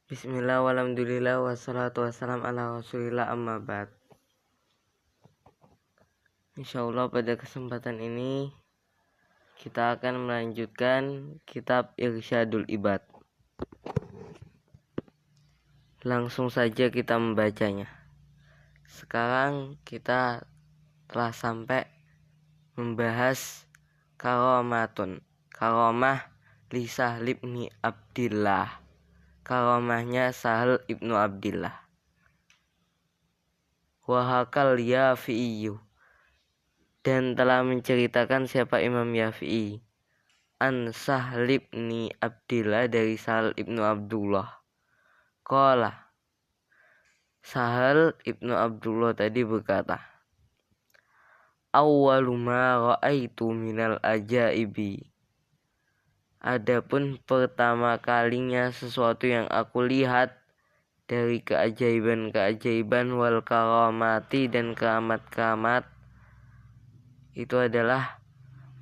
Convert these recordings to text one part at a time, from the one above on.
Bismillah walhamdulillah wassalatu wassalam ala rasulillah amma ba'd. Insyaallah pada kesempatan ini kita akan melanjutkan kitab Irsyadul Ibad. Langsung saja kita membacanya. Sekarang kita telah sampai membahas karomatun. Karomah li Sahl ibni Abdillah. Karomahnya Sahl ibnu Abdillah. Wahakal Yafi'iyu, dan telah menceritakan siapa Imam Yafi'i, an Sahl ibni Abdillah, dari Sahl ibnu Abdullah. Qala, Sahl ibnu Abdullah tadi berkata, awwalu ma ra'aitu minal ajaibi, adapun pertama kalinya sesuatu yang aku lihat dari keajaiban-keajaiban, wal karamati, dan keramat-keramat, itu adalah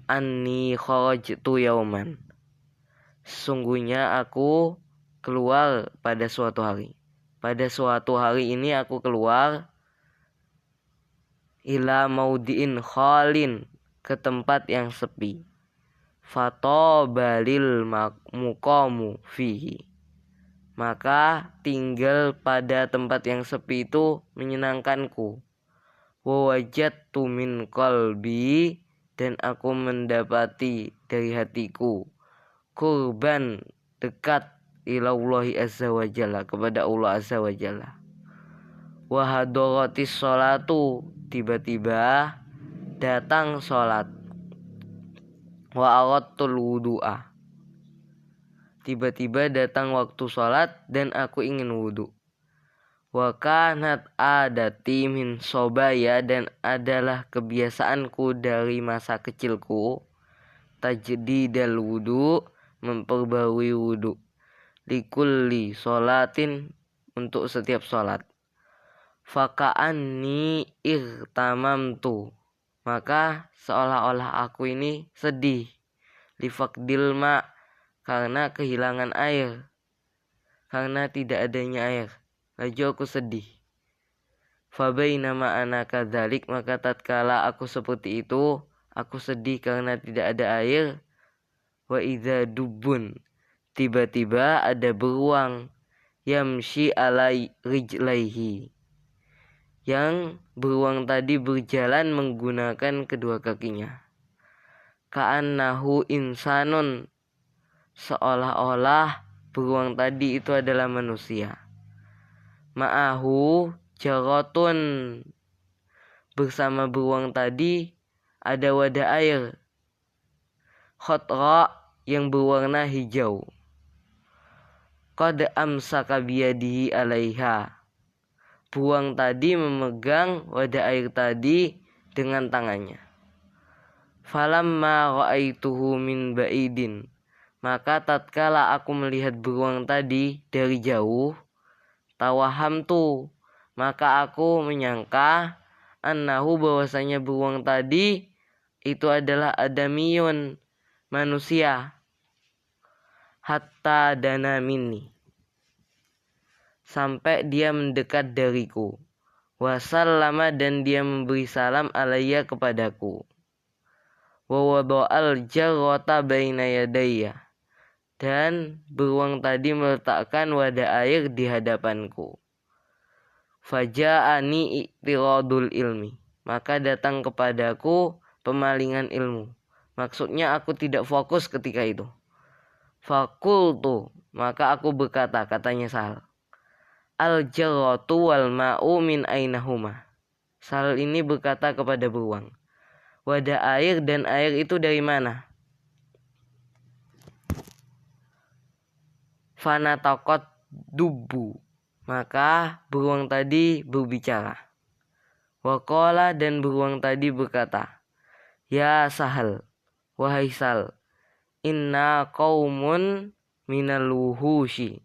anni kharajtu yauman, sesungguhnya aku keluar pada suatu hari. Pada suatu hari ini aku keluar ila maudiin khalin, ke tempat yang sepi. Fatobalil muqamu fihi, maka tinggal pada tempat yang sepi itu menyenangkanku. Wajadtu min qalbi, dan aku mendapati dari hatiku kurban, dekat, ilallahi azza wa jalla, kepada Allah azza wa jalla. Wahadaratis sholatu, tiba-tiba datang sholat. Wa aradtul wudu'a, tiba-tiba datang waktu sholat dan aku ingin wudu. Wa kanat adati min sobaya, dan adalah kebiasaanku dari masa kecilku, tajdidal wudu, memperbarui wudu, likulli sholatin, untuk setiap sholat. Faka'anni irtamamtu, maka seolah-olah aku ini sedih, lifaqdil ma, karena kehilangan air, karena tidak adanya air, laju aku sedih. Fabainama ana kadzalik, maka tatkala aku seperti itu, aku sedih karena tidak ada air. Wa idza dubun, tiba-tiba ada beruang, yamshi alai rijlaihi, yang beruang tadi berjalan menggunakan kedua kakinya. Ka'annahu insanun, seolah-olah beruang tadi itu adalah manusia. Ma'ahu jarotun, bersama beruang tadi ada wadah air, khotra, yang berwarna hijau. Qad amsaka biyadihi alaiha, beruang tadi memegang wadah air tadi dengan tangannya. Falamma ra'aituhu min ba'idin, maka tatkala aku melihat beruang tadi dari jauh, tawahamtu, maka aku menyangka, annahu, bahwasanya beruang tadi itu adalah adamiyun, manusia. Hatta dana minni, sampai dia mendekat dariku. Wasallama, dan dia memberi salam alayya, kepadaku. Wa wada'al jarrata baina yadayya, dan beruang tadi meletakkan wadah air di hadapanku. Faja'ani i'tiradul ilmi, maka datang kepadaku pemalingan ilmu. Maksudnya aku tidak fokus ketika itu. Fakultu, maka aku berkata, katanya Sahl, al jarratu wal ma'u min ainahuma. Sahl ini berkata kepada beruang, wadah air dan air itu dari mana? Fanataqat dubbu, maka beruang tadi berbicara. Waqala, dan beruang tadi berkata, ya Sahl, wahai Sahl, inna qaumun minal wuhushi,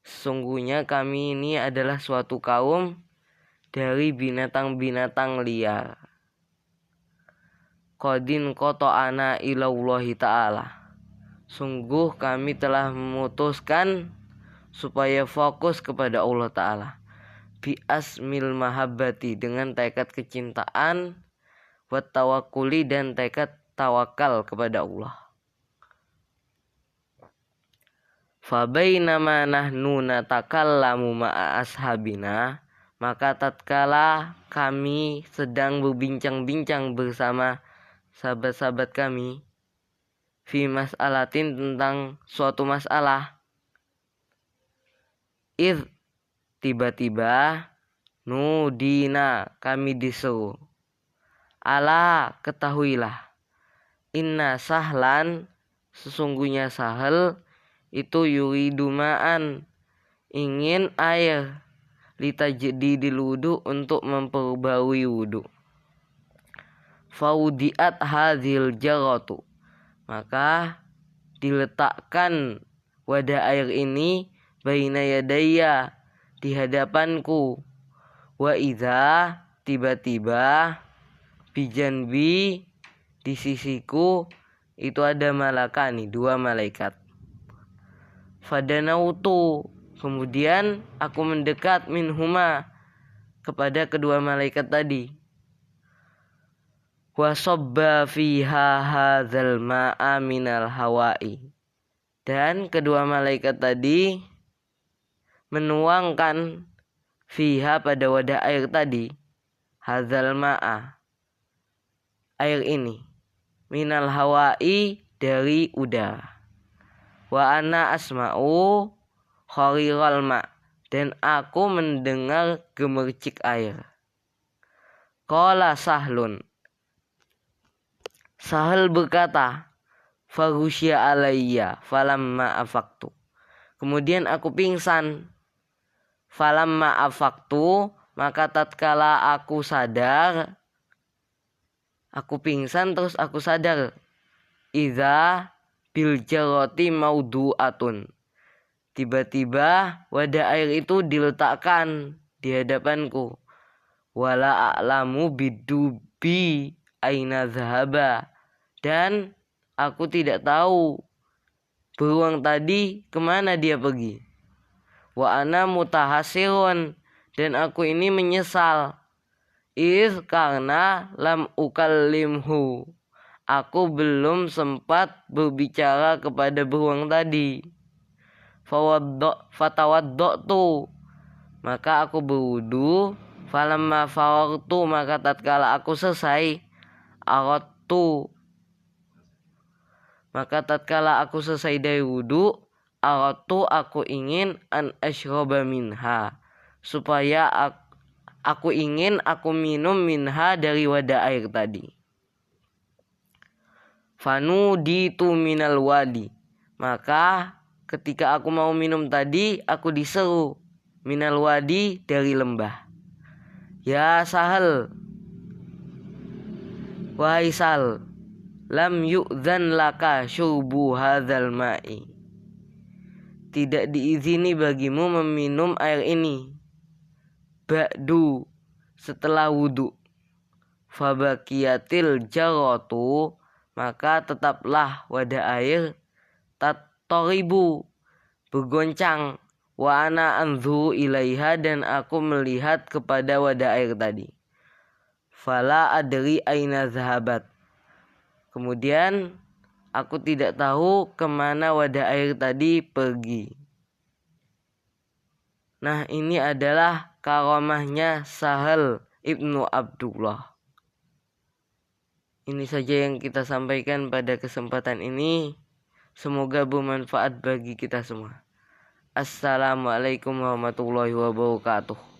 sesungguhnya kami ini adalah suatu kaum dari binatang-binatang liar. Qadin qata'ana ilallahi ta'ala, sungguh kami telah memutuskan supaya fokus kepada Allah Ta'ala. Bi asmil mahabbati, dengan tekad kecintaan, wa tawakkuli, dan tekad tawakal kepada Allah. Fa bainama nahnu natakallamu ma'a ashabina, maka tatkala kami sedang berbincang-bincang bersama sahabat-sahabat kami, fi mas'alatin, tentang suatu masalah, tiba-tiba nudina, kami diseru, ala, ketahuilah, inna sahlan, sesungguhnya Sahal itu yuridu ma'an, ingin air, litajdidil wudu, untuk memperbarui wudu. Faudiat hadhil jaratu, maka diletakkan wadah air ini, baina yadaya, di hadapanku, wa idza, tiba-tiba, bijanbi, di sisiku, itu ada malakani, 2 malaikat. Fadanautu, kemudian aku mendekat, minhuma, kepada kedua malaikat tadi. Wa sabba fiha hadzal ma'a minal hawa'i, dan kedua malaikat tadi menuangkan fiha, pada wadah air tadi, hadzal ma'a, air ini, minal hawa'i, dari udara. Wa ana asma'u khariral ma', dan aku mendengar gemercik air. Qala Sahlun, Sahal berkata, faghusya alayya falamma afaqtu, kemudian aku pingsan. Falamma afaqtu, maka tatkala aku sadar, aku pingsan terus aku sadar. Idza bil jarati maudu'atun, tiba-tiba wadah air itu diletakkan di hadapanku. Wala a'lamu bidubi aina zahaba, dan aku tidak tahu beruang tadi kemana dia pergi. Wa ana mutahasirun, dan aku ini menyesal. Karena lam ukallimhu, aku belum sempat berbicara kepada beruang tadi. Fatawaddatu, maka aku berwudu. Falamma faragtu, maka tatkala aku selesai, aradtu, maka tatkala aku selesai dari wudu, aradtu, aku ingin, an asyraba minha, supaya aku ingin aku minum minha, dari wadah air tadi. Fanuditu minal wadi, maka ketika aku mau minum tadi, aku diseru, minal wadi, dari lembah. Ya Sahal, wahai Sahal, lam yu'dzan laka syurbu hadzal ma'i, tidak diizini bagimu meminum air ini, ba'du, setelah wudu. Fabakiyatil jaratu, maka tetaplah wadah air, tatoribu, bergoncang. Wa ana anzuru ilaiha, dan aku melihat kepada wadah air tadi. Fala adri aina zahabat, kemudian aku tidak tahu kemana wadah air tadi pergi. Nah, ini adalah karamahnya Sahal ibnu Abdullah. Ini saja yang kita sampaikan pada kesempatan ini. Semoga bermanfaat bagi kita semua. Assalamualaikum warahmatullahi wabarakatuh.